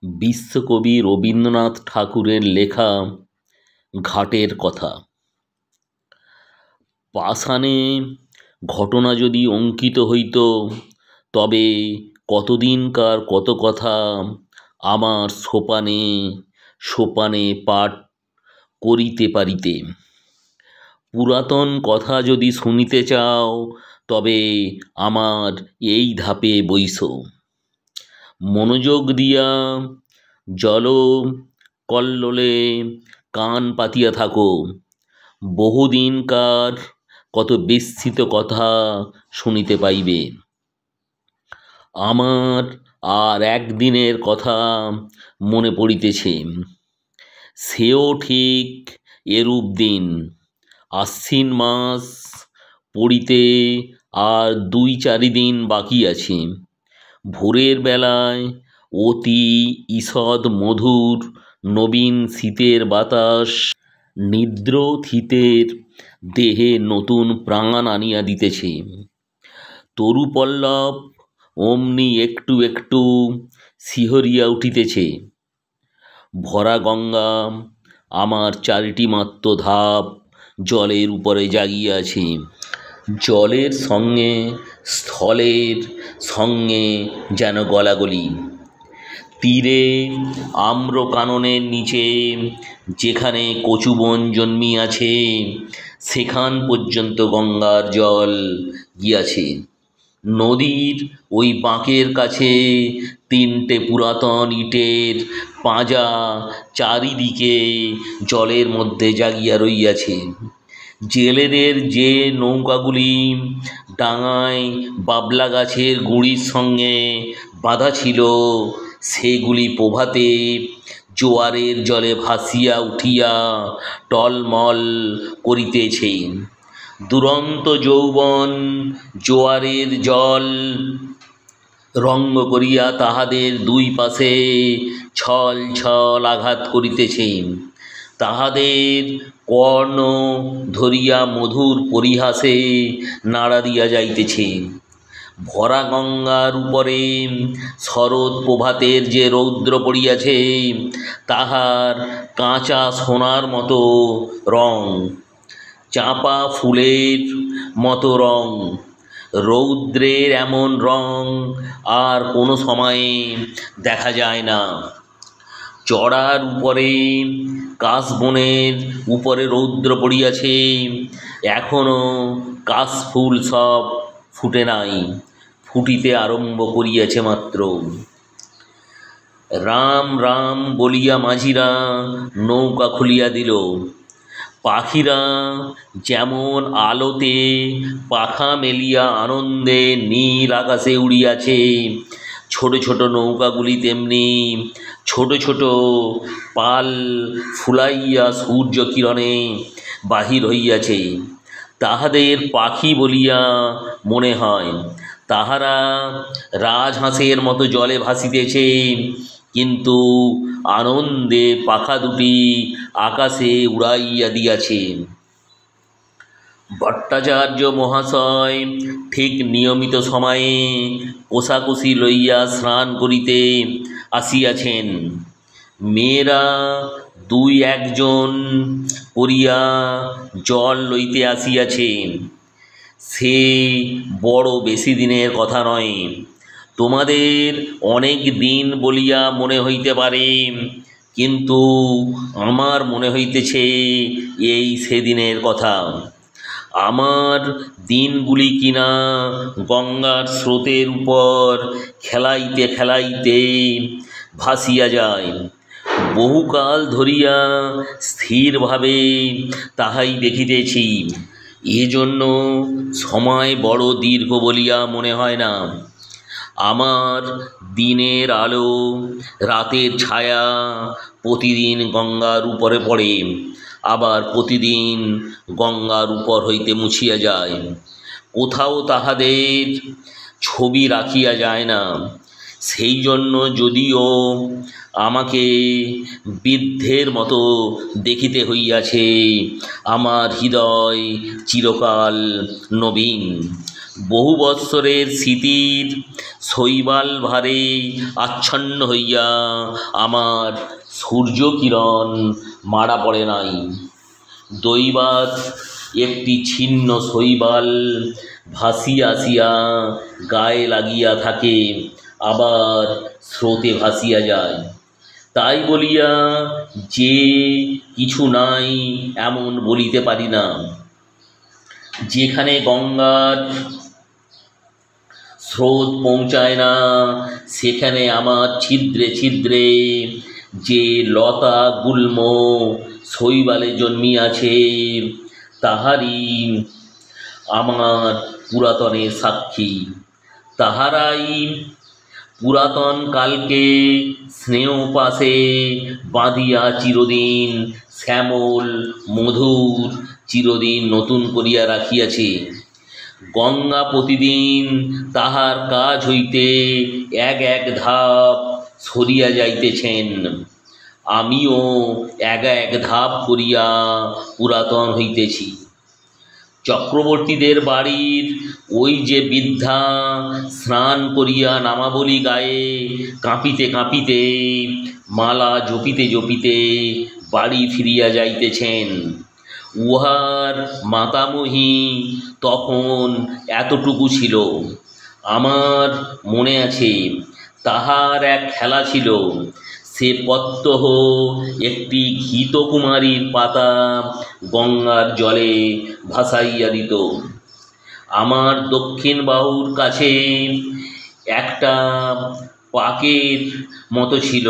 বিশ্বকবি রবীন্দ্রনাথ ঠাকুরের লেখা ঘাটের কথা। পাষাণে ঘটনা যদি অঙ্কিত হইত, তবে কতদিনকার কত কথা আমার সোপানে সোপানে পাঠ করিতে পারিতে। পুরাতন কথা যদি শুনিতে চাও, তবে আমার এই ধাপে বইস। মনোযোগ দিয়া জল কল্লোলে কান পাতিয়া থাকো। বহুদিনকার কত বিস্তৃত কথা শুনিতে পাইবে। আমার আর একদিনের কথা মনে পড়িতেছে, সেও ঠিক এরূপ দিন। আশ্বিন মাস পড়িতে আর 2-4 দিন বাকি আছে। ভোরের বেলায় অতি ঈষৎ মধুর নবীন শীতের বাতাস নিদ্রথিতের দেহে নতুন প্রাণ আনিয়া দিতেছে। তরুপল্লব অমনি একটু একটু শিহরিয়া উঠিতেছে। ভরা গঙ্গা আমার 4টি মাত্র ধাপ জলের উপরে জাগিয়াছে। জলের সঙ্গে স্থলের সঙ্গে যেন গলাগলি। তীরে আম্রকাননের নিচে যেখানে কচুবন জন্মিয়াছে, সেখান পর্যন্ত গঙ্গার জল গিয়াছে। নদীর ওই বাঁকের কাছে 3টে পুরাতন ইটের পাঁজা চারিদিকে জলের মধ্যে জাগিয়া রইয়াছে। জেলেদের যে নৌকাগুলি ডাঙায় বাবলা গাছের গুঁড়ির সঙ্গে বাঁধা ছিল, সেগুলি প্রভাতে জোয়ারের জলে ভাসিয়া উঠিয়া টলমল করিতেছে। দুরন্ত যৌবন জোয়ারের জল রঙ্গ করিয়া তাহাদের 2 পাশে ছল ছল আঘাত করিতেছে। তাহাদের কর্ণ ধরিয়া মধুর পরিহাসে নাড়া দিয়া যাইতেছে। ভরা গঙ্গার উপরে শরৎ প্রভাতের যে রৌদ্র পড়িয়াছে, তাহার কাঁচা সোনার মতো রং, চাঁপা ফুলের মতো রং। রৌদ্রের এমন রং আর কোনো সময়ে দেখা যায় না। চড়ার উপরে কাশবনের উপরে রৌদ্র পড়িয়াছে, এখনো কাশফুল সব ফুটে নাই, ফুটিতে আরম্ভ করিয়াছে মাত্র। রাম রাম বলিয়া মাঝিরা নৌকা খুলিয়া দিল। পাখিরা যেমন আলোতে পাখা মেলিয়া আনন্দে নীল আকাশে উড়িয়াছে, ছোট ছোট নৌকাগুলি তেমনি ছোট ছোট পাল ফুলাইয়া সূর্য কিরণে বাহির হইয়াছে। তাহাদের পাখি বলিয়া মনে হয়। তাহারা রাজহাঁসের মতো জলে ভাসিতেছে, কিন্তু আনন্দে পাখা দুটি আকাশে উড়াইয়া দিয়াছে। ভট্টাচার্য মহাশয় ঠিক নিয়মিত সময়ে কোষাকুষি লইয়া স্নান করিতে আসিয়াছেন। মেয়েরা 2-1 জন করিয়া জল লইতে আসিয়াছে। সে বড় বেশি দিনের কথা নয়। তোমাদের অনেক দিন বলিয়া মনে হইতে পারে, কিন্তু আমার মনে হইতেছে এই সেদিনের কথা। আমার দিনগুলি কিনা গঙ্গার স্রোতের উপর খেলাইতে খেলাইতে ভাসিয়া যায়। বহুকাল ধরিয়া স্থিরভাবে তাহাই দেখিতেছি। এজন্য সময় বড় দীর্ঘ বলিয়া মনে হয় না। আমার দিনের আলো রাতের ছায়া প্রতিদিন গঙ্গার উপরে পড়ে, আবার প্রতিদিন গঙ্গার উপর হইতে মুছিয়া যায়। কোথাও তাহাদের ছবি রাখিয়া যায় না। সেই জন্য যদিও আমাকে বৃদ্ধের মতো দেখিতে হইয়াছে, আমার হৃদয় চিরকাল নবীন। বহু বৎসরের স্মৃতির শৈবাল ভারে আচ্ছন্ন হইয়া আমার সূর্যকিরণ মারা পড়ে নাই। দৈবাৎ একটি ছিন্ন শৈবাল ভাসিয়া আসিয়া গায়ে লাগিয়া থাকে, আবার স্রোতে ভাসিয়া যায়। তাই বলিয়া যে কিছু নাই এমন বলিতে পারি না। যেখানে গঙ্গার স্রোত পৌঁছায় না, সেখানে আমার ছিদ্রে ছিদ্রে যে লতা গুল্ম শৈবালে জন্মিয়াছে, তাহারই আমার পুরাতনের সাক্ষী। তাহারাই পুরাতন কালকে স্নেহপাশে বাঁধিয়া চিরদিন শ্যামল মধুর চিরদিন নতুন করিয়া রাখিয়াছে। গঙ্গা প্রতিদিন তাহার কাজ হইতে এক এক ধাপ সরিয়া যাইতেছেন, আমিও এক এক ধাপ করিয়া পুরাতন হইতেছি। চক্রবর্তীদের বাড়ির ওই যে বৃদ্ধা স্নান করিয়া নামাবলী গায়ে কাঁপিতে কাঁপিতে মালা জপিতে জপিতে বাড়ি ফিরিয়া যাইতেছেন। উহার মাতামহী তখন এতটুকু ছিল। আমার মনে আছে, তাহার এক খেলা ছিল। সে প্রত্যহ একটি ঘৃতকুমারীর পাতা গঙ্গার জলে ভাসাইয়া দিত। আমার দক্ষিণ বাহুর কাছে একটা পাকের মতো ছিল,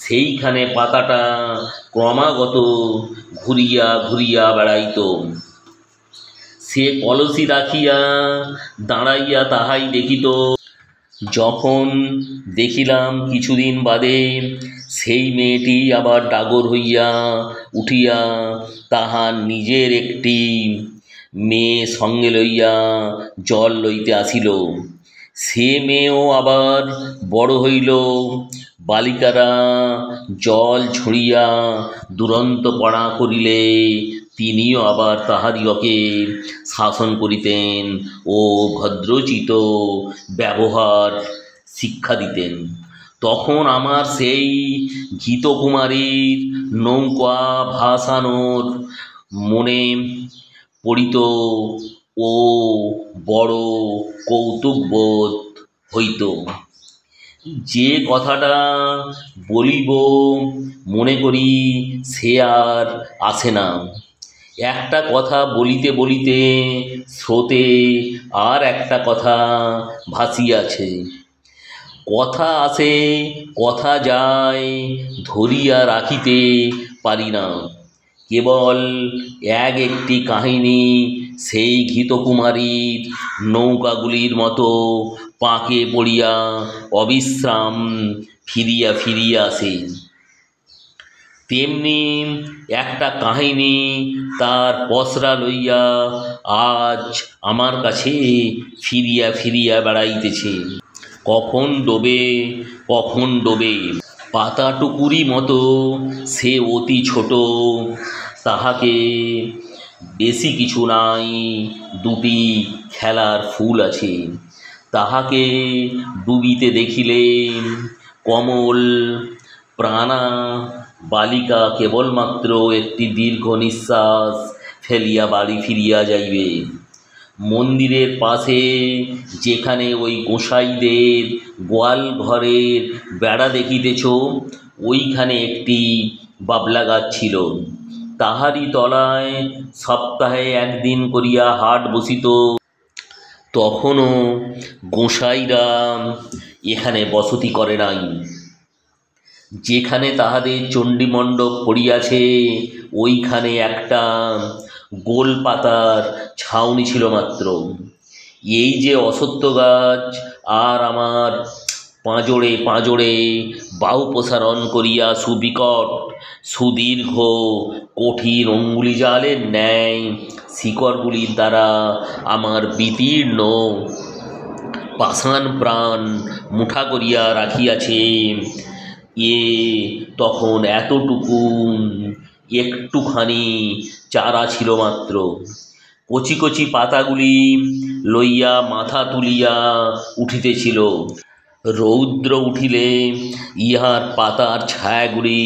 সেইখানে পাতাটা ক্রমাগত ঘুরিয়া ঘুরিয়া বেড়াইত। সে কলসি রাখিয়া দাঁড়াইয়া তাহাই দেখিত। যখন দেখিলাম কিছুদিন বাদে সেই মেয়েটি আবার ডাগর হইয়া উঠিয়া তাহার নিজের একটি মেয়ে সঙ্গে লইয়া জল লইতে আসিল। সে মেয়েও আবার বড় হইল। বালিকারা জল ছড়িয়া দুরন্ত পড়া করিলে তিনিও আবার তাহাদিগকে শাসন করিতেন ও ভদ্রোচিত ব্যবহার শিক্ষা দিতেন। তখন আমার সেই ঘৃতকুমারীর নৌকা ভাসানোর মনে পড়িত ও বড় কৌতুকবোধ হইত। যে কথাটা বলিব মনে করি সে আর আসে না। একটা কথা বলিতে বলিতে স্রোতে আর একটা কথা ভাসিয়াছে। কথা আসে কথা যায়, ধরিয়া রাখিতে পারি না। কেবল একটি কাহিনী সেই ঘৃতকুমারীর নৌকাগুলির মতো পাকে পড়িয়া অবিশ্রাম ফিরিয়া ফিরিয়া আসে। তেমনি একটা কাহিনী তার পসরা লইয়া আজ আমার কাছে ফিরিয়া ফিরিয়া বেড়াইতেছে। কখন ডোবে কখন ডোবে। পাতাটুকুরি মতো সে অতি ছোট, তাহাকে বেশি কিছু নাই, দুটি খেলার ফুল আছে। তাহাকে ডুবিতে দেখিলে কমল প্রাণা বালিকা কেবলমাত্র একটি দীর্ঘ নিঃশ্বাস ফেলিয়া বাড়ি ফিরিয়া যাইবে। মন্দিরের পাশে যেখানে ওই গোসাইদের গোয়াল ঘরের বেড়া দেখিতেছ, ওইখানে একটি বাবলা গাছ ছিল। তাহারই তলায় সপ্তাহে একদিন করিয়া হাট বসিত। তখনও গোসাইরা এখানে বসতি করে নাই। যেখানে তাহাদের চণ্ডীমণ্ডপ পড়িয়াছে, ওইখানে একটা গোল পাতার ছাউনি ছিল মাত্র। এই যে অশ্বত্থ গাছ আর আমার পাঁজরে পাঁজরে বাহু প্রসারণ করিয়া সুবিকট সুদীর্ঘ কঠিন অঙ্গুলিজালের ন্যায় শিকড়গুলির দ্বারা আমার বিতীর্ণ পাষাণ প্রাণ মুঠা করিয়া রাখিয়াছে, এ তখন এতটুকু একটুখানি চারা ছিল মাত্র। কচি কচি পাতাগুলি লইয়া মাথা তুলিয়া উঠিতেছিল। রৌদ্র উঠিলে ইহার পাতার ছায়াগুলি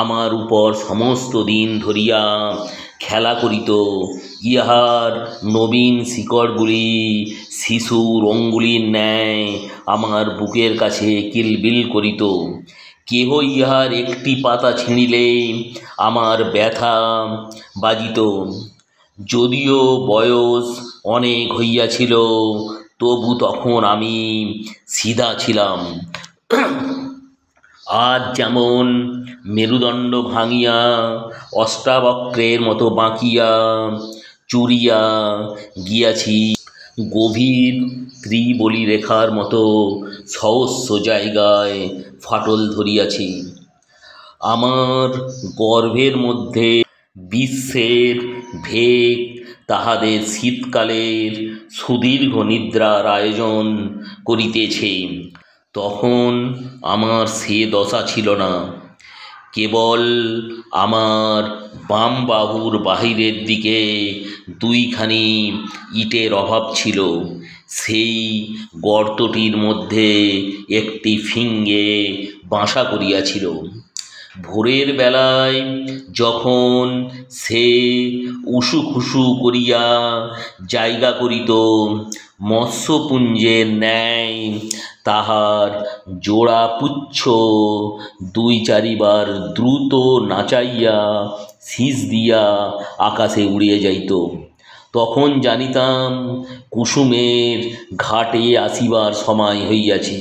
আমার উপর সমস্ত দিন ধরিয়া খেলা করিত। ইহার নবীন শিকড়গুলি শিশুর অঙ্গুলির ন্যায় আমার বুকের কাছে কিলবিল করিত। কেহ ইহার একটি পাতা ছিঁড়িলে আমার ব্যথা বাজিত। যদিও বয়স অনেক হইয়াছিল, তবু তখন আমি সিধা ছিলাম। আজ যেমন মেরুদণ্ড ভাঙিয়া অষ্টাবক্রের মতো বাঁকিয়া চুরিয়া গিয়াছি, গভীর ত্রিবলি রেখার মতো সহস্র জায়গায় ফাটল ধরিয়াছি। আমার গর্ভের মধ্যে বিশ্বের ভেগ তাহাদের শীতকালের সুদীর্ঘ নিদ্রার আয়োজন করিতেছে। তখন আমার সে দশা ছিল না। কেবল আমার বাম বাহুর বাহিরের দিকে দুইখানি ইটের অভাব ছিল। সেই গর্তটির মধ্যে একটি ফিঙ্গে বাসা করিয়াছিল। ভোরের বেলায় যখন সে উসুখুসু করিয়া জায়গা করিত, মৎস্যপুঞ্জের ন্যায় তাহার জোড়া পুচ্ছ দুই চারিবার দ্রুত নাচাইয়া শীষ দিয়া আকাশে উড়িয়া যাইত, তখন জানিতাম কুসুমের ঘাটে আসিবার সময় হইয়াছে।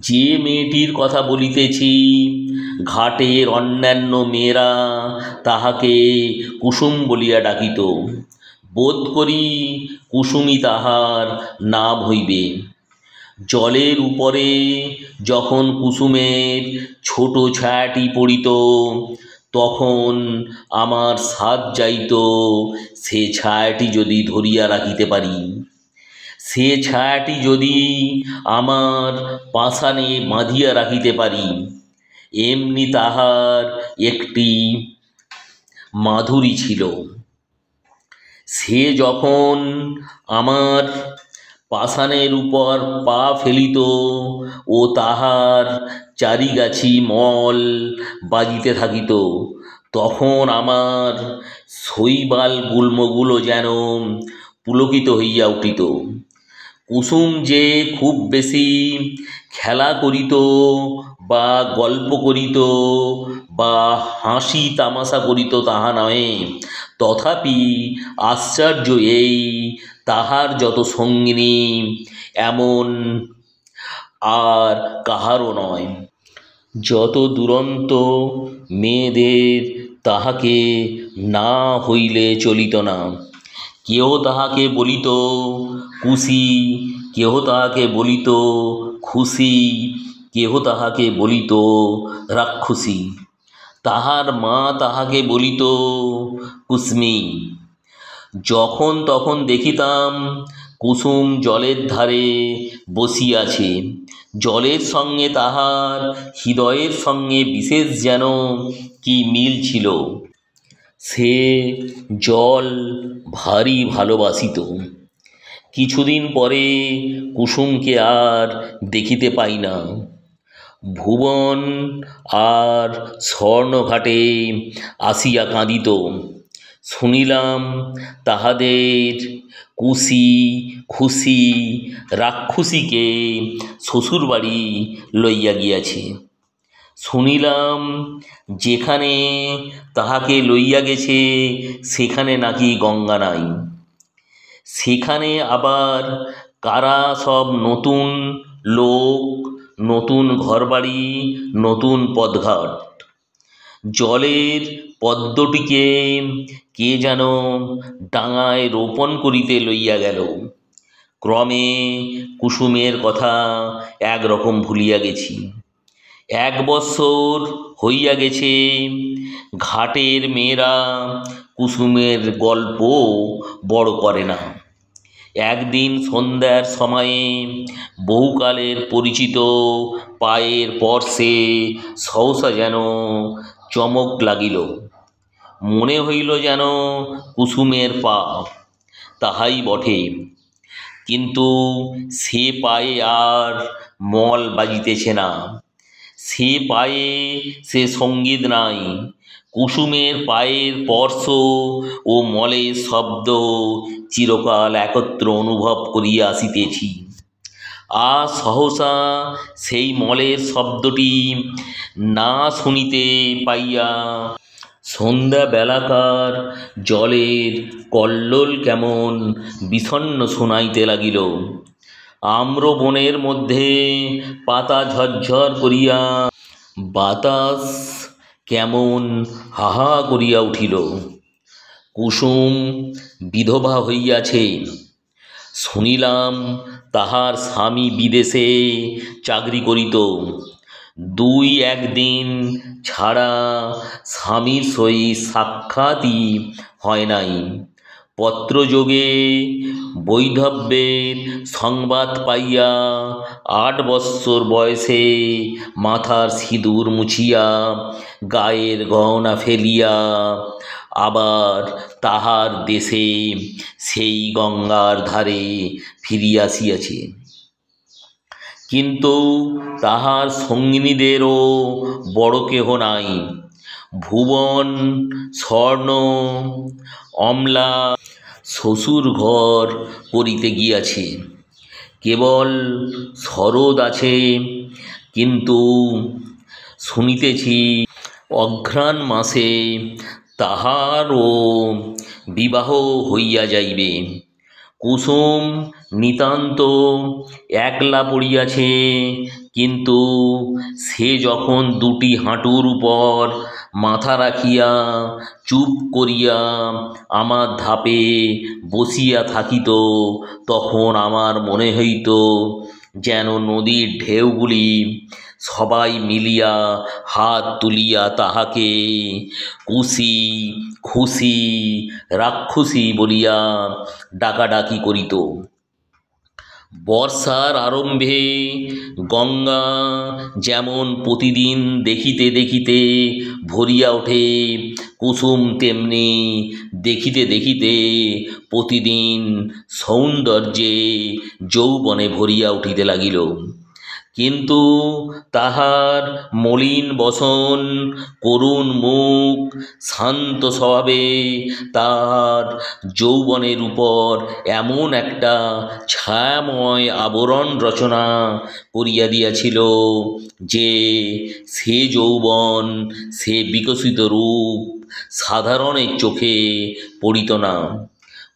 যে মেয়েটির কথা বলিতেছি, ঘাটের অন্যান্য মেয়েরা তাহাকে কুসুম বলিয়া ডাকিত। বোধ করি কুসুমই তাহার নাম হইবে। জলের উপরে যখন কুসুমের ছোট ছায়াটি পড়িত, তখন আমার সাধ যাইত সে ছায়াটি যদি ধরিয়া রাখিতে পারি, সে ছায়াটি যদি আমার পাষাণে বাঁধিয়া রাখিতে পারি। এমনি তাহার একটি মাধুরী ছিল। সে যখন আমার পাষাণের উপর পা ফেলিত ও তাহার চারিগাছি মল বাজিতে থাকিত, তখন আমার শৈবাল গুল্মগুলো যেন পুলকিত হইয়া উঠিত। কুসুম যে খুব বেশি খেলা করিত বা গল্প করিত বা হাসি তামাশা করিত তাহা নয়, তথাপি আশ্চর্য এই, তাহার যত সঙ্গিনী এমন আর কাহারও নয়। যত দুরন্ত মেয়েদের তাহাকে না হইলে চলিত না। কেহ তাহাকে বলিত কুশি, কেহ তাহাকে বলিত খুশি, কেহ তাহাকে বলিত রাক্ষসী। তাহার মা তাহাকে বলিত কুস্মি। যখন তখন দেখিতাম কুসুম জলের ধারে বসিয়াছে। জলের সঙ্গে তাহার হৃদয়ের সঙ্গে বিশেষ যেন কি মিল ছিল। সে জল ভারী ভালোবাসিত। কিছুদিন পরে কুসুমকে আর দেখিতে পাই না। ভুবন আর স্বর্ণঘাটে আসিয়া কাঁদিত। শুনিলাম তাহাদের কুশি খুশি রাক্ষসীকে শ্বশুরবাড়ি লইয়া গিয়াছে। শুনিলাম যেখানে তাহাকে লইয়া গেছে সেখানে নাকি গঙ্গা নাই। সেখানে আবার কারা সব নতুন লোক, নতুন ঘরবাড়ি, নতুন পথঘাট। জলের পদ্মটিকে কে যেন ডাঙায় রোপণ করিতে লইয়া গেল। ক্রমে কুসুমের কথা একরকম ভুলিয়া গেছি। 1 বৎসর হইয়া গেছে। ঘাটের মেয়েরা কুসুমের গল্প বড় করে না। একদিন সন্ধ্যার সময়ে বহুকালের পরিচিত পায়ের স্পর্শে সহসা যেন চমক লাগিল। মনে হইল যেন কুসুমের পা, তাহাই বটে, কিন্তু সে পায়ে আর মল বাজিতেছে না, সে পায়ে সে সঙ্গীত নাই। কুসুমের পায়ের স্পর্শ ও মলের শব্দ চিরকাল একত্র অনুভব করিয়া আসিতেছি। আজ সহসা সেই মলের শব্দটি না শুনিতে পাইয়া সন্ধ্যা বেলাকার জলের কল্লোল কেমন বিষণ্ণ শোনাইতে লাগিল। আম্র বনের মধ্যে পাতা ঝরঝর করিয়া বাতাস কেমন হাহা করিয়া উঠিল। কুসুম বিধবা হইয়াছে, শুনিলাম তাহার স্বামী বিদেশে চাকরি করিত। 2-1 দিন ছাড়া স্বামীর সহিত সাক্ষাৎই হয় নাই। পত্রযোগে বৈধব্যের সংবাদ পাইয়া 8 বৎসর বয়সে মাথার সিঁদুর মুছিয়া গায়ের গহনা ফেলিয়া আবার তাহার দেশে সেই গঙ্গার ধারে ফিরিয়া আসিয়াছে। কিন্তু তাহার সঙ্গিনীদেরও বড় কেহ নাই। ভুবন স্বর্ণ অমলা শ্বশুর ঘর করিতে গিয়াছে, কেবল শরৎ আছে। কিন্তু শুনিতেছি অঘ্রাণ মাসে তাহারও বিবাহ হইয়া যাইবে। কুসুম নিতান্ত একলা পড়িয়াছে, কিন্তু সে যখন 2টি হাঁটুর উপর মাথা রাখিয়া চুপ করিয়া আমার ধাপে বসিয়া থাকিত, তখন আমার মনে হইত যেন নদীর ঢেউগুলি সবাই মিলিয়া হাত তুলিয়া তাহাকে কুশি খুশি রাক্ষসী বলিয়া ডাকাডাকি করিত। বর্ষার আরম্ভে গঙ্গা যেমন প্রতিদিন দেখিতে দেখিতে ভরিয়া ওঠে, কুসুম তেমনি দেখিতে দেখিতে প্রতিদিন সৌন্দর্যে যৌবনে ভরিয়া উঠিতে লাগিল। কিন্তু তাহার মলিন বসন, করুণ মুখ, শান্ত স্বভাবে তাহার যৌবনের উপর এমন একটা ছায়াময় আবরণ রচনা করিয়া দিয়াছিল যে সে যৌবন, সে বিকশিত রূপ সাধারণের চোখে পড়িত না।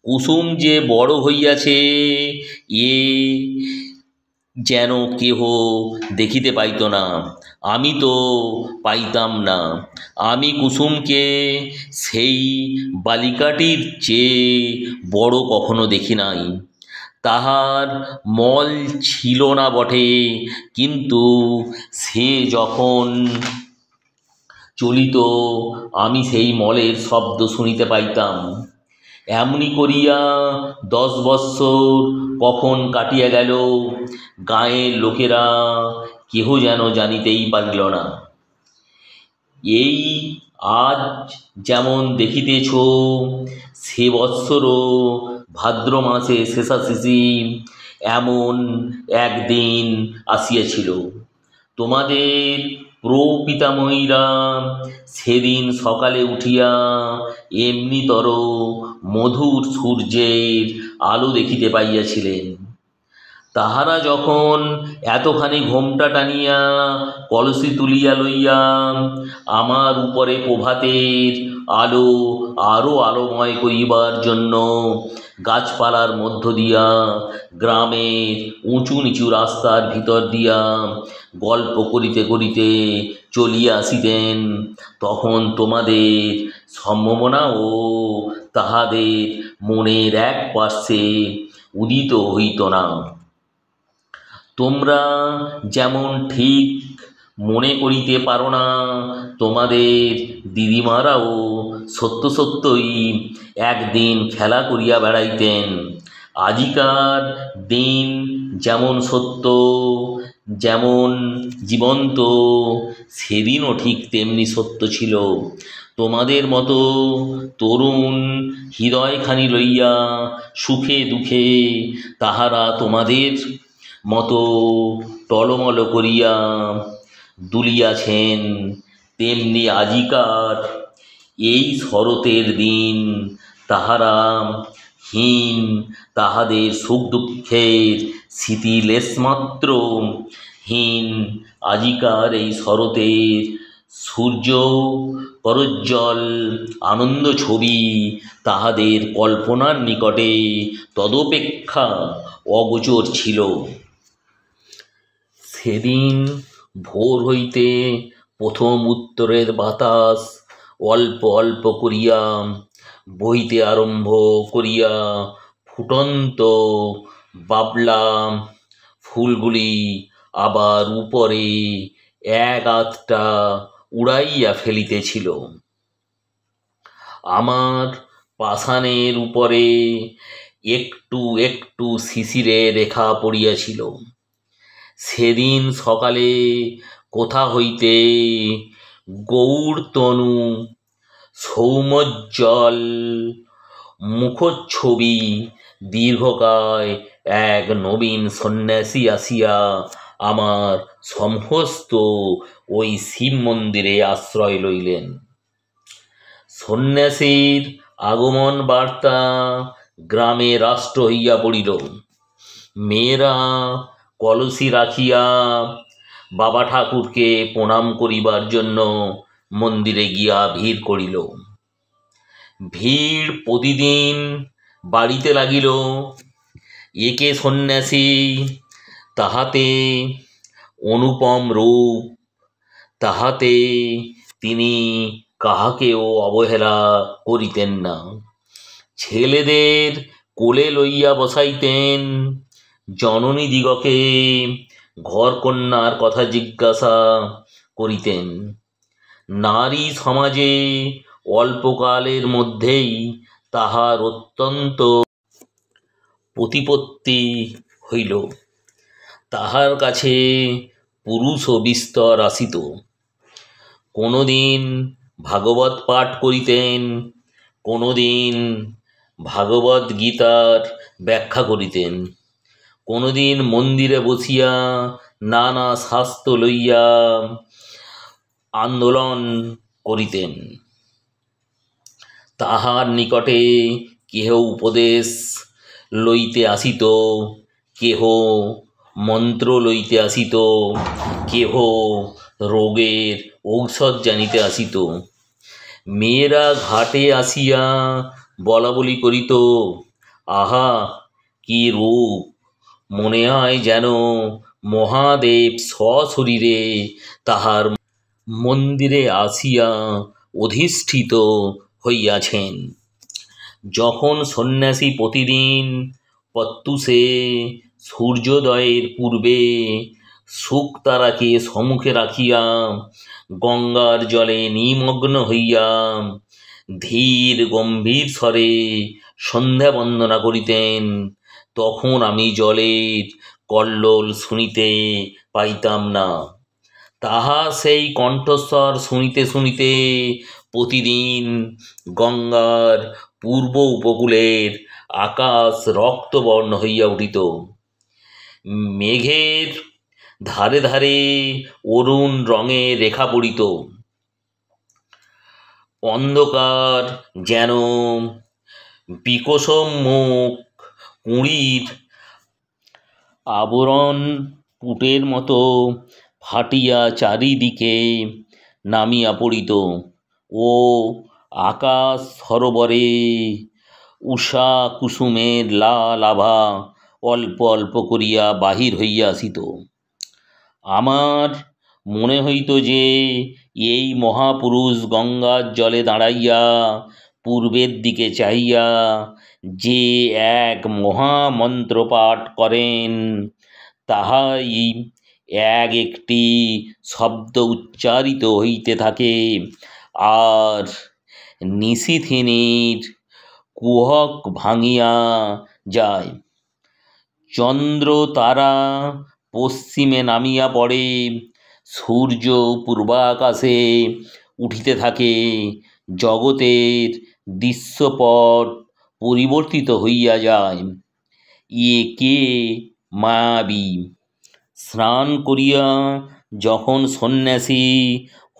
কুসুম যে বড় হইয়াছে এ যেন কেহ দেখিতে পাইত না। আমি তো পাইতাম না। আমি কুসুমকে সেই বালিকাটির চেয়ে বড় কখনো দেখি নাই। তাহার মল ছিল না বটে, কিন্তু সে যখন চলিত আমি সেই মলের শব্দ শুনিতে পাইতাম। এমনি করিয়া 10 বৎসর কখন কাটিয়া গেল, গাঁয়ের লোকেরা কেহ যেন জানিতেই পারিল না। এই আজ যেমন দেখিতেছ, সে বৎসরও ভাদ্র মাসে শেষাশেষি এমন একদিন আসিয়াছিল। তোমাদের প্রপিতামহীরা সেদিন সকালে উঠিয়া এমনিতর মধুর সূর্যের আলো দেখিতে পাইয়াছিলেন। তাহারা যখন এতখানি ঘোমটা টানিয়া কলসি তুলিয়া লইয়া আমার উপরে প্রভাতের আলো আরও আলোময় করিবার জন্য গাছপালার মধ্য দিয়া গ্রামের উঁচু নিচু রাস্তার ভিতর দিয়া গল্প করিতে করিতে চলিয়া আসিতেন, তখন তোমাদের সম্ভাবনাও তাহাদের মনের এক পার্শ্বে উদিত হইত না। তোমরা যেমন ঠিক মনে করিতে পারো না, তোমাদের দিদিমারাও সত্য সত্যই একদিন খেলা করিয়া বেড়াইতেন। আজিকার দিন যেমন সত্য, যেমন জীবন্ত, সেদিনও ঠিক তেমনি সত্য ছিল। তোমাদের মতো তরুণ হৃদয়খানি লইয়া সুখে দুঃখে তাহারা তোমাদের মতো টলমল করিয়া দুলিয়াছেন, তেমনি আজিকার এই শরতের দিন তাহারা হীন, তাহাদের সুখ দুঃখের স্মৃতি লেশমাত্র হীন। আজিকার এই শরতের সূর্য করোজ্জ্বল আনন্দ ছবি তাহাদের কল্পনার নিকটে তদপেক্ষা অগোচর ছিল। সেদিন ভোর হইতে প্রথম উত্তরের বাতাস অল্প অল্প করিয়া বহিতে আরম্ভ করিয়া ফুটন্ত বাবলা ফুলগুলি আবার উপরে এক আধটা উড়াইয়া ফেলিতেছিল। আমার পাষাণের উপরে একটু একটু শিশিরে রেখা পড়িয়াছিল। সেদিন সকালে কোথা হইতে গৌরতনু সৌম্যোজ্জ্বল মুখচ্ছবি দীর্ঘকায় এক নবীন সন্ন্যাসী আসিয়া আমার সমস্ত ওই শিব মন্দিরে আশ্রয় লইলেন। সন্ন্যাসীর আগমন বার্তা গ্রামে রাষ্ট্র হইয়া পড়িল। মেয়েরা কলসি রাখিয়া বাবা ঠাকুরকে প্রণাম করিবার জন্য মন্দিরে গিয়া ভিড় করিল। ভিড় প্রতিদিন বাড়িতে লাগিল। একে সন্ন্যাসী, তাহাতে অনুপম রূপ, তাহাতে তিনি কাহাকেও অবহেলা করিতেন না। ছেলেদের কোলে লইয়া বসাইতেন, জননীদিগকে ঘরকন্যার কথা জিজ্ঞাসা করিতেন। নারী সমাজে অল্পকালের মধ্যেই তাহার অত্যন্ত প্রতিপত্তি হইল। তাহার কাছে পুরুষও বিস্তর আসিত। কোনোদিন ভাগবত পাঠ করিতেন, কোনোদিন ভাগবত গীতার ব্যাখ্যা করিতেন, কোনোদিন মন্দিরে বসিয়া নানা শাস্ত্র লইয়া আন্দোলন করিতেন। তাহার নিকটে কেহ উপদেশ লইতে আসিত, কেহ মন্ত্র লইতে আসিত, কেহ রোগের ঔষধ জানিতে আসিত। মেয়েরা ঘাটে আসিয়া বলা বলি করিত, আহা কি রূপ! মনে হয় যেন মহাদেব সশরীরে তাহার মন্দিরে আসিয়া অধিষ্ঠিত হইয়াছেন। যখন সন্ন্যাসী প্রতিদিন প্রত্যুষে সূর্যোদয়ের পূর্বে শুকতারাকে সম্মুখে রাখিয়া গঙ্গার জলে নিমগ্ন হইয়া ধীর গম্ভীর স্বরে সন্ধ্যা বন্দনা করিতেন, তখন আমি জলের কল্লোল শুনিতে পাইতাম না। তাহা সেই কণ্ঠস্বর শুনিতে শুনিতে প্রতিদিন গঙ্গার পূর্ব উপকূলের আকাশ রক্তবর্ণ হইয়া উঠিত। মেঘের ধারে ধারে অরুণ রঙে রেখা পড়িত। অন্ধকার যেন বিকশোন্মুখ কুঁড়ির আবরণ পুটের মতো ফাটিয়া চারিদিকে নামিয়া পড়িত ও আকাশ সরোবরে উষা কুসুমের লাল আভা অল্প অল্প করিয়া বাহির হইয়া আসিত। আমার মনে হইত যে এই মহাপুরুষ গঙ্গার জলে দাঁড়াইয়া পূর্বের দিকে চাহিয়া যে এক মহামন্ত্র পাঠ করেন, তাহাই এক একটি শব্দ উচ্চারিত হইতে থাকে, আর নিশীথিনীর কুহক ভাঙিয়া যায়। চন্দ্র তারা পশ্চিমে নামিয়া পড়ে, সূর্য পূর্বাকাশে উঠিতে থাকে, জগতের দৃশ্যপট পরিবর্তিত হইয়া যায়। এ কে মায়াবী। স্নান করিয়া যখন সন্ন্যাসী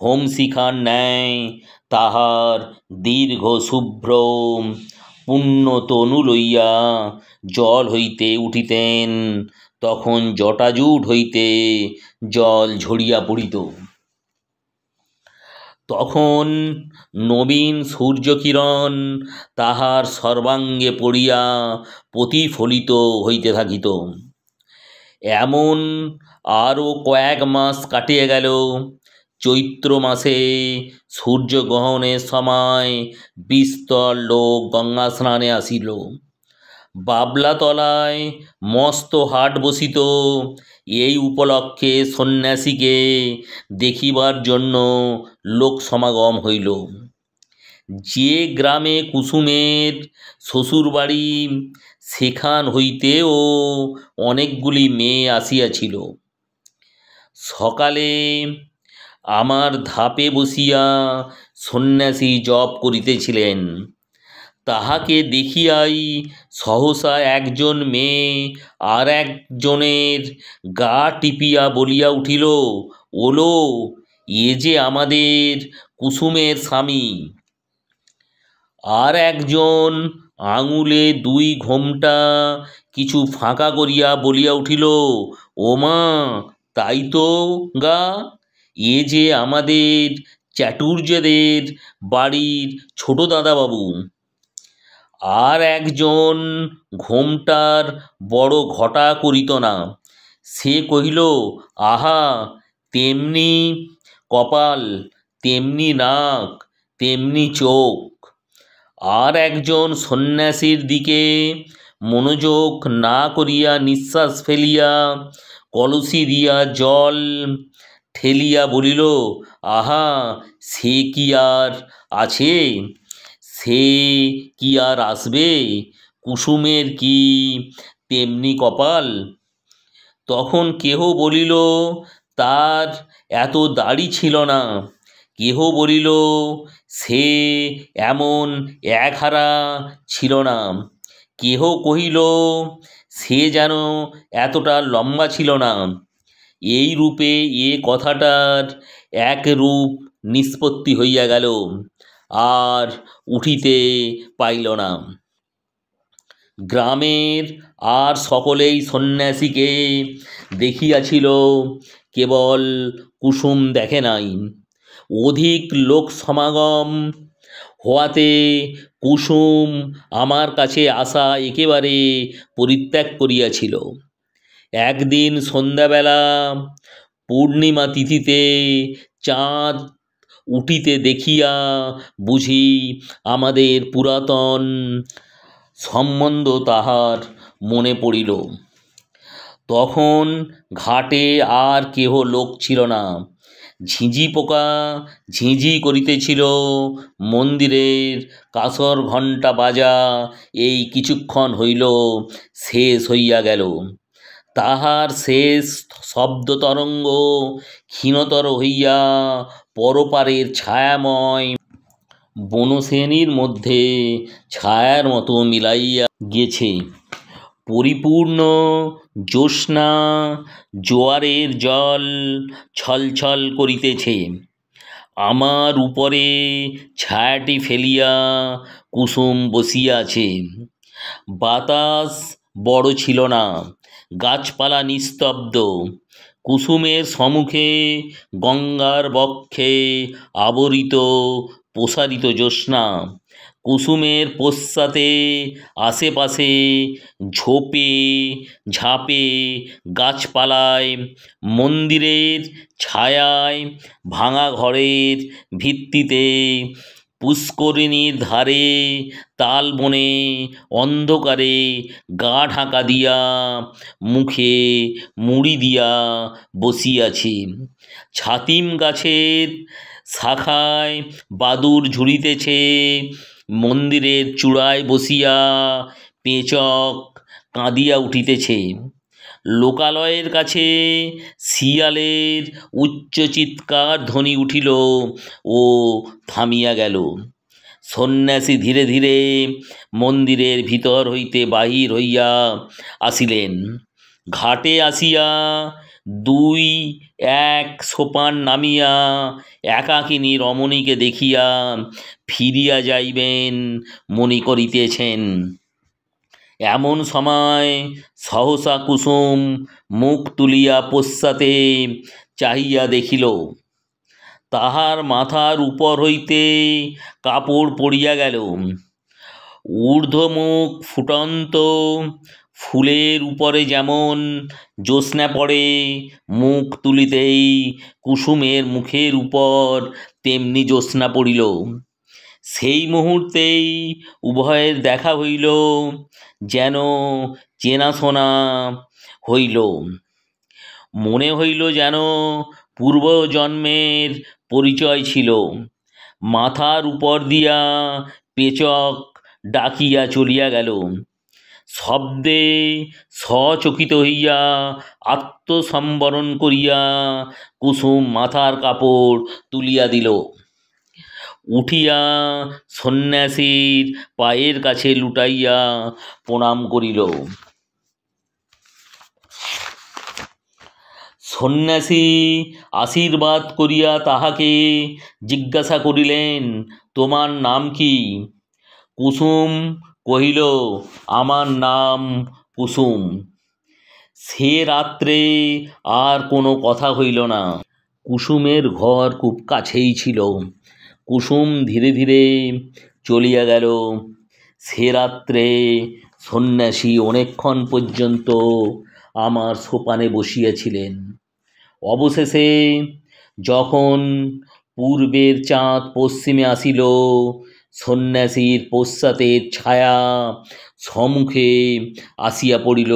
হোমশিখার ন্যায় তাহার দীর্ঘ শুভ্র পুণ্য তনু লইয়া জল হইতে উঠিতেন, তখন জটাজুট হইতে জল ঝরিয়া পড়িত। তখন নবীন সূর্যকিরণ তাহার সর্বাঙ্গে পড়িয়া প্রতিফলিত হইতে থাকিত। এমন আরও কয়েক মাস কাটিয়া গেল। চৈত্র মাসে সূর্যগ্রহণের সময় বিস্তর লোক গঙ্গা স্নানে আসিল। বাবলাতলায় মস্ত হাট বসিত। এই উপলক্ষে সন্ন্যাসীকে দেখিবার জন্য লোক সমাগম হইল। যে গ্রামে কুসুমের শ্বশুরবাড়ি, সেখান হইতেও অনেকগুলি মেয়ে আসিয়াছিল। সকালে আমার ধাপে বসিয়া সন্ন্যাসী জপ করিতেছিলেন। তাহাকে দেখিয়াই সহসা একজন মেয়ে আর একজনের গা টিপিয়া বলিয়া উঠিল, ওলো, এ যে আমাদের কুসুমের স্বামী। আর একজন আঙুলে 2 ঘোমটা কিছু ফাঁকা করিয়া বলিয়া উঠিল, ওমা, তাই তো গা, এ যে আমাদের চাটুর্যদের বাড়ির ছোট দাদাবাবু। আর একজন ঘোমটার বড় ঘটা করিত না, সে কহিল, আহা, তেমনি কপাল, তেমনি নাক, তেমনি চোখ। আর একজন সন্ন্যাসীর দিকে মনোযোগ না করিয়া নিঃশ্বাস ফেলিয়া কলসি দিয়া জল ঠেলিয়া বলিল, আহা, সে কি আর আছে, সে কি আর আসবে, কুসুমের কি তেমনি কপাল। তখন কেহ বলিল তার এত দাড়ি ছিল না, কেহ বলিল সে এমন একহারা ছিল না, কেহ কহিল সে যেন এতটা লম্বা ছিল না। এই রূপে এ কথাটার এক রূপ নিষ্পত্তি হইয়া গেল, আর উঠিতে পাইল না। গ্রামের আর সকলেই সন্ন্যাসীকে দেখিয়াছিল, কেবল কুসুম দেখে নাই। অধিক লোক সমাগম হওয়াতে কুসুম আমার কাছে আসা একেবারে পরিত্যাগ করিয়াছিল। একদিন সন্ধ্যাবেলা পূর্ণিমা তিথিতে চাঁদ উঠিতে দেখিয়া বুঝি আমাদের পুরাতন সম্বন্ধ তাহার মনে পড়িল। তখন ঘাটে আর কেহ লোক ছিল না। ঝিঁঝি পোকা ঝিঁঝি করিতেছিল। মন্দিরের কাঁসর ঘণ্টা বাজা এই কিছুক্ষণ হইল শেষ হইয়া গেল। তাহার শেষ শব্দতরঙ্গ ক্ষীণতর হইয়া পরপারের ছায়াময় বনশ্রেণীর মধ্যে ছায়ার মতো মিলাইয়া গেছে। পরিপূর্ণ জ্যোৎস্না জোয়ারের জল ছলছল করিতেছে। আমার উপরে ছায়াটি ফেলিয়া কুসুম বসিয়াছে। বাতাস বড় ছিল না, গাছপালা নিস্তব্ধ। কুসুমের সম্মুখে গঙ্গার বক্ষে আবরিত প্রসারিত জ্যোৎস্না। কুসুমের পশ্চাতে আশেপাশে ঝোপে ঝাপে গাছপালায়, মন্দিরের ছায়ায়, ভাঙা ঘরের ভিত্তিতে, পুষ্করিণীর ধারে তালবনে অন্ধকারে গা ঢাকা দিয়া মুখে মুড়ি দিয়া বসিয়াছি। ছাতিম গাছের শাখায় বাদুড় ঝুরিতেছে। মন্দিরের চূড়ায় বসিয়া পেচক কাঁদিয়া উঠিতেছে। লোকালয়ের কাছে শিয়ালের উচ্চ চিৎকার ধ্বনি উঠিল ও থামিয়া গেল। সন্ন্যাসী ধীরে ধীরে মন্দিরের ভিতর হইতে বাহির হইয়া আসিলেন। ঘাটে আসিয়া 2-1 সোপান নামিয়া একাকিনী রমণীকে দেখিয়া ফিরিয়া যাইবেন মনে করিতেছেন। এমন সময় সহসা কুসুম মুখ তুলিয়া পশ্চাতে চাহিয়া দেখিল, তাহার মাথার উপর হইতে কাপড় পড়িয়া গেল। ঊর্ধ্বমুখ ফুটন্ত ফুলের উপরে যেমন জ্যোৎস্না পড়ে, মুখ তুলিতেই কুসুমের মুখের উপর তেমনি জ্যোৎস্না পড়িল। সেই মুহূর্তেই উভয়ের দেখা হইল, যেন চেনাশোনা হইল। মনে হইল যেন পূর্বজন্মের পরিচয় ছিল। মাথার উপর দিয়া পেচক ডাকিয়া চলিয়া গেল। শব্দে সচকিত হইয়া আত্মসম্বরণ করিয়া কুসুম মাথার কাপড় তুলিয়া দিল। উঠিয়া সন্ন্যাসীর পায়ের কাছে লুটাইয়া প্রণাম করিল। সন্ন্যাসী আশীর্বাদ করিয়া তাহাকে জিজ্ঞাসা করিলেন, তোমার নাম কি? কুসুম কহিল, আমার নাম কুসুম। সে রাত্রে আর কোনো কথা হইল না। কুসুমের ঘর খুব কাছেই ছিল। কুসুম ধীরে ধীরে চলিয়া গেল। সে রাত্রে সন্ন্যাসী অনেকক্ষণ পর্যন্ত আমার সোপানে বসিয়াছিলেন। অবশেষে যখন পূর্বের চাঁদ পশ্চিমে আসিল, সন্ন্যাসীর পশ্চাতের ছায়া সম্মুখে আসিয়া পড়িল,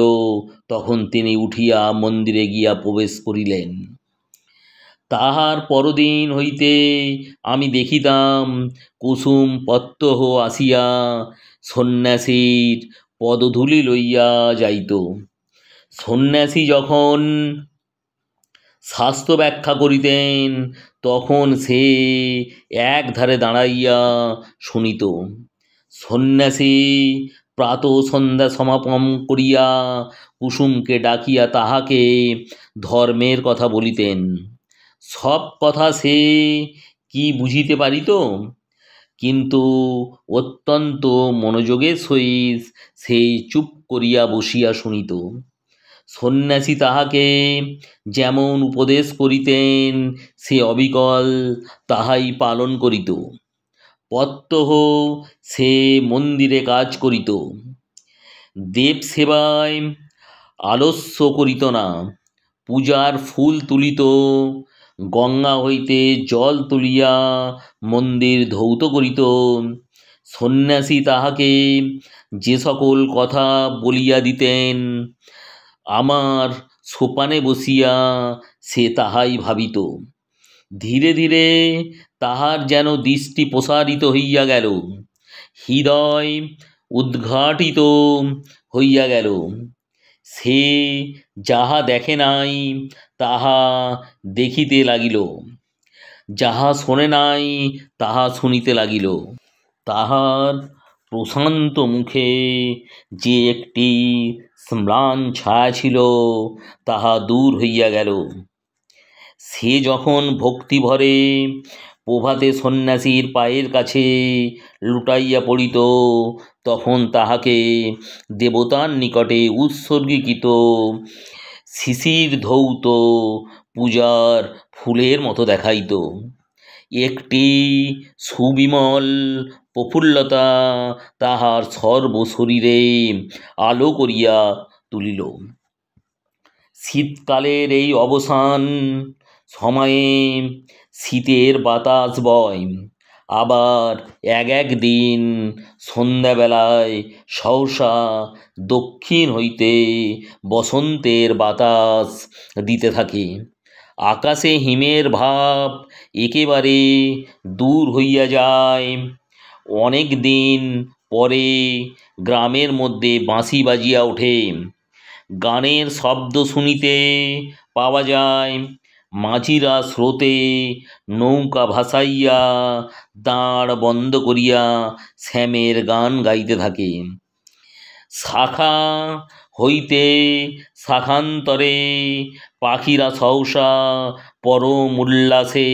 তখন তিনি উঠিয়া মন্দিরে গিয়া প্রবেশ করিলেন। তাহার পরদিন হইতে আমি দেখিতাম কুসুম প্রত্যহ আসিয়া সন্ন্যাসীর পদধূলি লইয়া যাইত। সন্ন্যাসী যখন শাস্ত্র ব্যাখ্যা করিতেন, তখন সে একধারে দাঁড়াইয়া শুনিত। সন্ন্যাসী প্রাত সন্ধ্যা সমাপন করিয়া কুসুমকে ডাকিয়া তাহাকে ধর্মের কথা বলিতেন। সব কথা সে কি বুঝিতে পারিত, কিন্তু অত্যন্ত মনোযোগের সহিত সে চুপ করিয়া বসিয়া শুনিত। সন্ন্যাসী তাহাকে যেমন উপদেশ করিতেন, সে অবিকল তাহাই পালন করিত। প্রত্যহ সে মন্দিরে কাজ করিত, দেব সেবায় আলস্য করিত না। পূজার ফুল তুলিত, গঙ্গা হইতে জল তুলিয়া মন্দির ধৌত করিত। সন্ন্যাসী তাহাকে যে সকল কথা বলিয়া দিতেন, আমার সোপানে বসিয়া সে তাহাই ভাবিত। ধীরে ধীরে তাহার যেন দৃষ্টি প্রসারিত হইয়া গেল, হৃদয় উদ্ঘাটিত হইয়া গেল। সে যাহা দেখে নাই তাহা দেখিতে লাগিল, যাহা শোনে নাই তাহা শুনিতে লাগিল। তাহার প্রশান্ত মুখে যে একটি ম্লান ছায়া ছিল, তাহা দূর হইয়া গেল। সে যখন ভক্তিভরে প্রভাতে সন্ন্যাসীর পায়ের কাছে লুটাইয়া পড়িত, তখন তাহাকে দেবতার নিকটে উৎসর্গীকৃত শিশির ধৌত পূজার ফুলের মতো দেখাইত। একটি সুবিমল প্রফুল্লতা তাহার সর্বশরীরে আলো করিয়া তুলিল। শীতকালের এই অবসান সময়ে শীতের বাতাস বয়, আবার এক দিন সন্ধ্যাবেলায় সহসা দক্ষিণ হইতে বসন্তের বাতাস দিতে থাকে। আকাশে হিমের ভাব একেবারে দূর হইয়া যায়। অনেক দিন পরে গ্রামের মধ্যে বাঁশি বাজিয়া ওঠে, গানের শব্দ শুনিতে পাওয়া যায়। মাঝিরা স্রোতে নৌকা ভাসাইয়া দাঁড় বন্ধ করিয়া শ্যামের গান গাইতে থাকে। শাখা হইতে শাখান্তরে পাখিরা সহসা পরম উল্লাসে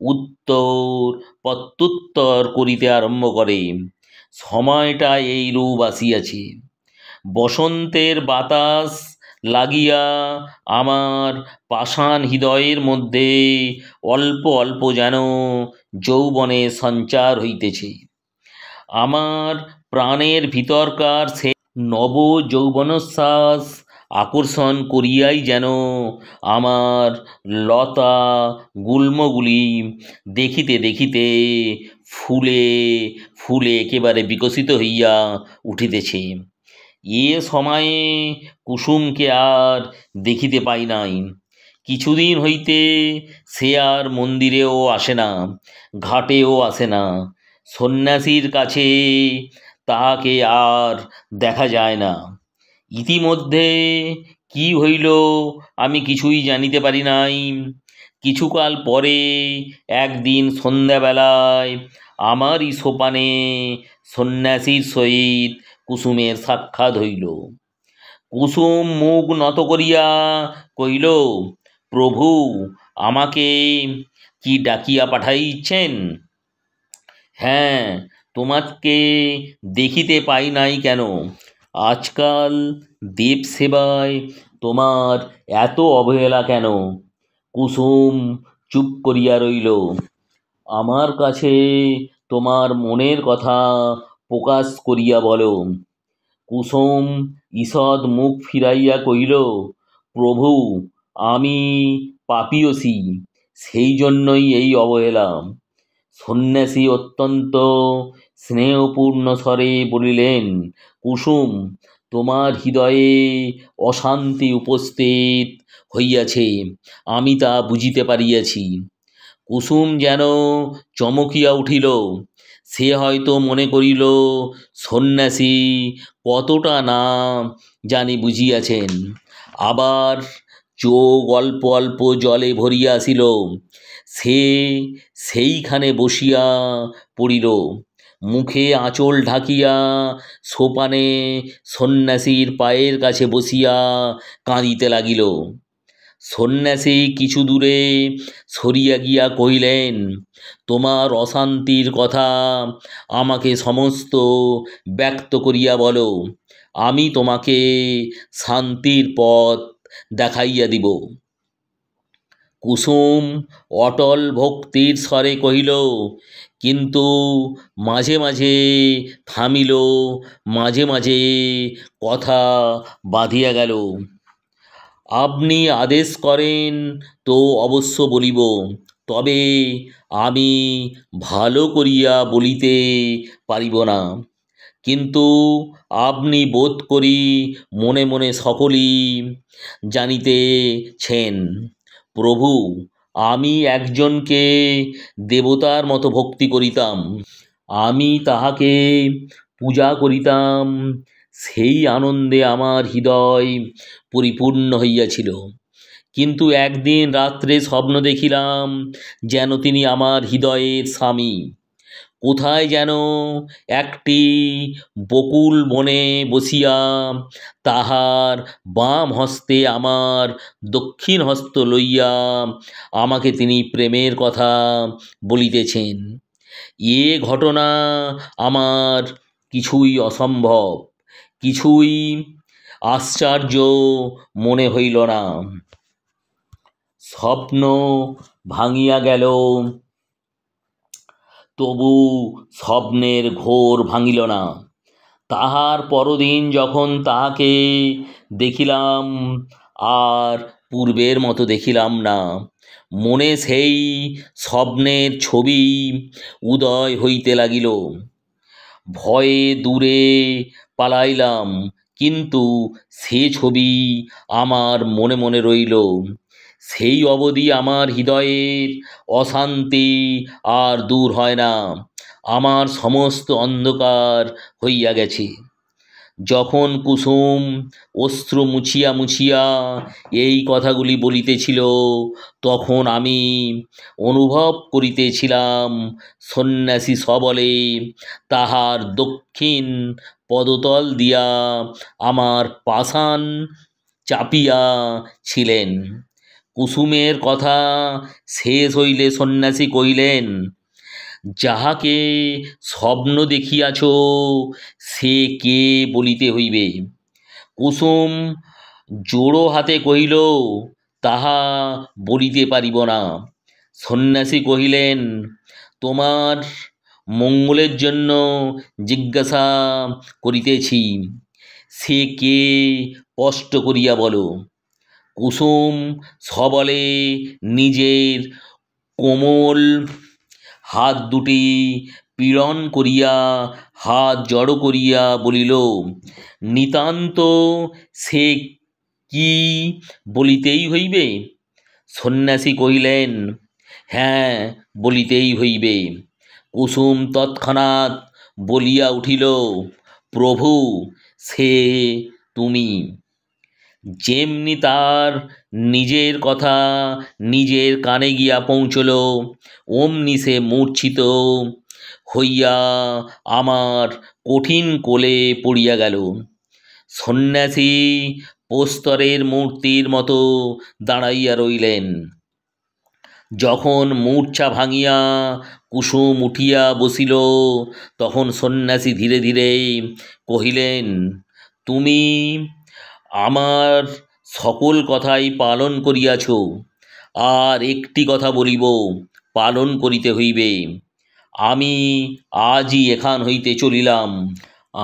উত্তর প্রত্যুত্তর করিতে আরম্ভ করে। সময়টা এইরূপ আসিয়াছে। বসন্তের বাতাস লাগিয়া আমার পাষাণ হৃদয়ের মধ্যে অল্প অল্প যেন যৌবনের সঞ্চার হইতেছে। আমার প্রাণের ভিতরকার সে নব যৌবনোচ্ছ্বাস আকর্ষণ করিয়াই যেন আমার লতা গুল্মগুলি দেখিতে দেখিতে ফুলে ফুলে একেবারে বিকশিত হইয়া উঠিতেছে। এ সময়ে কুসুমকে আর দেখিতে পাই নাই। কিছুদিন হইতে সে আর মন্দিরেও আসে না, ঘাটেও আসে না। সন্ন্যাসীর কাছে তাহাকে আর দেখা যায় না। ইতিমধ্যে কি হইল আমি কিছুই জানিতে পারি নাই। কিছুকাল পরে একদিন সন্ধ্যাবেলায় আমারই সোপানে সন্ন্যাসীর সহিত কুসুমের সাক্ষাৎ হইল। কুসুম মুখ নত করিয়া কহিল, প্রভু, আমাকে কি ডাকিয়া পাঠাইছেন? হ্যাঁ, তোমাকে দেখিতে পাই নাই কেন? আজকাল দেব সেবায় তোমার এত অবহেলা কেন? কুসুম চুপ করিয়া রইল। আমার কাছে তোমার মনের কথা প্রকাশ করিয়া বলো। কুসুম ঈষৎ মুখ ফিরাইয়া কহিল, প্রভু, আমি পাপিয়সী, সেই জন্যই এই অবহেলা। সন্ন্যাসী অত্যন্ত স্নেহপূর্ণ স্বরে বলিলেন, কুসুম, তোমার হৃদয়ে অশান্তি উপস্থিত হইয়াছে, আমি তা বুঝিতে পারিয়াছি। কুসুম যেন চমকিয়া উঠিল। সে হয়তো মনে করিল সন্ন্যাসী কতটা না জানি বুঝিয়াছেন। আবার চোখ অল্প অল্প জলে ভরিয়া আসিল। সে সেইখানে বসিয়া পড়িল, মুখে আঁচল ঢাকিয়া সোপানে সন্ন্যাসীর পায়ের কাছে বসিয়া কাঁদিতে লাগিল। সন্ন্যাসী কিছু দূরে সরিয়া গিয়া কহিলেন, তোমার অশান্তির কথা আমাকে সমস্ত ব্যক্ত করিয়া বলো, আমি তোমাকে শান্তির পথ দেখাইয়া দিব। কুসুম অটল ভক্তির স্বরে কহিল, কিন্তু মাঝে মাঝে থামিল, মাঝে মাঝে কথা বাঁধিয়া গেল। আপনি আদেশ করেন তো অবশ্য বলিব, তবে আমি ভালো করিয়া বলিতে পারিব না। কিন্তু আপনি বোধ করি মনে মনে সকলই জানিতেছেন। প্রভু, আমি একজনকে দেবতার মতো ভক্তি করিতাম। আমি তাহাকে পূজা করিতাম। সেই আনন্দে আমার হৃদয় পরিপূর্ণ হইয়াছিল। কিন্তু একদিন রাত্রে স্বপ্ন দেখিলাম যেন তিনি আমার হৃদয়ের স্বামী। কোথায় যেন একটি বকুল বনে বসিয়া তাহার বাম হস্তে আমার দক্ষিণ হস্ত লইয়া আমাকে তিনি প্রেমের কথা বলিতেছেন। এ ঘটনা আমার কিছুই অসম্ভব, কিছুই আশ্চর্য মনে হইল না। স্বপ্ন ভাঙিয়া গেল, তবু স্বপ্নের ঘোর ভাঙিল না। তাহার পরদিন যখন তাহাকে দেখিলাম, আর পূর্বের মতো দেখিলাম না। মনে সেই স্বপ্নের ছবি উদয় হইতে লাগিল। ভয়ে দূরে পালাইলাম, কিন্তু সে ছবি আমার মনে মনে রইল। সেই অবধি আমার হৃদয়ের অশান্তি আর দূর হয় না। আমার সমস্ত অন্ধকার হইয়া গেছে। যখন কুসুম অশ্রু মুছিয়া মুছিয়া এই কথাগুলি বলিতেছিল, তখন আমি অনুভব করিতেছিলাম সন্ন্যাসী সবলে তাহার দক্ষিণ পদতল দিয়া আমার পাষাণ চাপিয়া ছিলেন। কুসুমের কথা শেষ হইলে সন্ন্যাসী কহিলেন, যাহাকে স্বপ্ন দেখিয়াছ সে কে বলিতে হইবে। কুসুম জোড়ো হাতে কহিল, তাহা বলিতে পারিব না। সন্ন্যাসী কহিলেন, তোমার মঙ্গলের জন্য জিজ্ঞাসা করিতেছি, সে কে স্পষ্ট করিয়া বলো। কুসুম সবলে নিজের কোমল হাত দুটি পীড়ন করিয়া হাত জড়ো করিয়া বলিল, নিতান্ত সে কি বলিতেই হইবে। সন্ন্যাসী কহিলেন, হ্যাঁ, বলিতেই হইবে। কুসুম তৎক্ষণাৎ বলিয়া উঠিল, প্রভু, সে তুমি। যেমনি তার নিজের কথা নিজের কানে গিয়া পৌঁছল, অমনি সে মূর্ছিত হইয়া আমার কঠিন কোলে পড়িয়া গেল। সন্ন্যাসী প্রস্তরের মূর্তির মতো দাঁড়াইয়া রইলেন। যখন মূর্ছা ভাঙিয়া কুসুম উঠিয়া বসিল, তখন সন্ন্যাসী ধীরে ধীরে কহিলেন, তুমি আমার সকল কথাই পালন করিয়াছ, আর একটি কথা বলিব, পালন করিতে হইবে। আমি আজই এখান হইতে চলিলাম।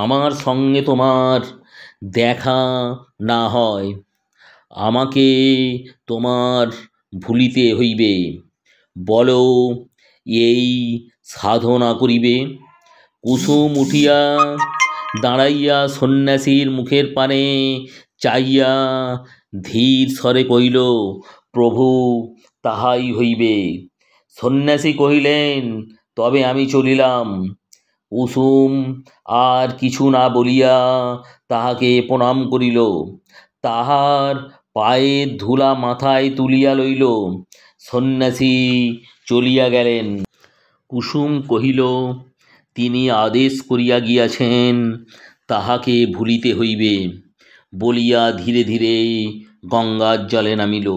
আমার সঙ্গে তোমার দেখা না হয়, আমাকে তোমার ভুলিতে হইবে। বলো, এই সাধনা করিবে। কুসুম উঠিয়া দাঁড়াইয়া সন্ন্যাসীর মুখের পানে চাইয়া ধীর স্বরে কহিল, প্রভু, তাহাই হইবে। সন্ন্যাসী কহিলেন, তবে আমি চলিলাম। কুসুম আর কিছু না বলিয়া তাহাকে প্রণাম করিল, তাহার পায়ের ধুলা মাথায় তুলিয়া লইল। সন্ন্যাসী চলিয়া গেলেন। কুসুম কহিল, তিনি আদেশ করিয়া গিয়াছেন, তাহাকে ভুলিতে হইবে, বলিয়া ধীরে ধীরে গঙ্গার জলে নামিল।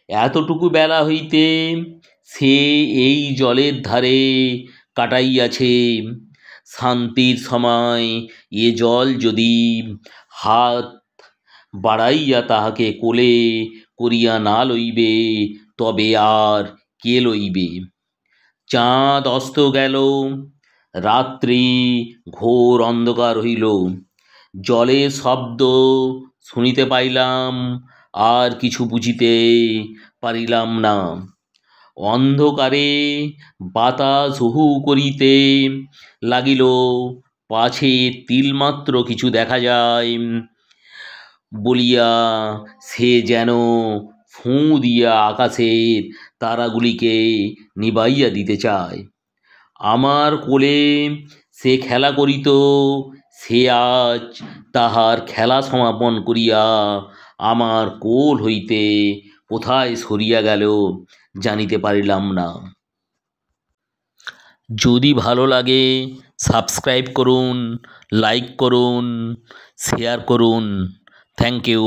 এতটুকু বেলা হইতে সে এই জলের ধারে কাটাইয়াছে। শান্তির সময় এ জল যদি হাত বাড়াইয়া তাহাকে কোলে করিয়া না লইবে, তবে আর কে লইবে। চাঁদ অস্ত গেল, রাত্রি ঘোর অন্ধকার হইল। জলের শব্দ শুনিতে পাইলাম, আর কিছু বুঝিতে পারিলাম না। অন্ধকারে বাতাস হু করিতে লাগিল, পাছে তিলমাত্র কিছু দেখা যায় বলিয়া সে যেন ফুঁ দিয়া আকাশের তারাগুলিকে নিবাইয়া দিতে চায়। আমার কোলে সে খেলা করিত, সে আজ তাহার খেলা সমাপন করিয়া আমার কোল হইতে কোথায় সরিয়া গেল জানিতে পারিলাম না। যদি ভালো লাগে সাবস্ক্রাইব করুন, লাইক করুন, শেয়ার করুন। Thank you.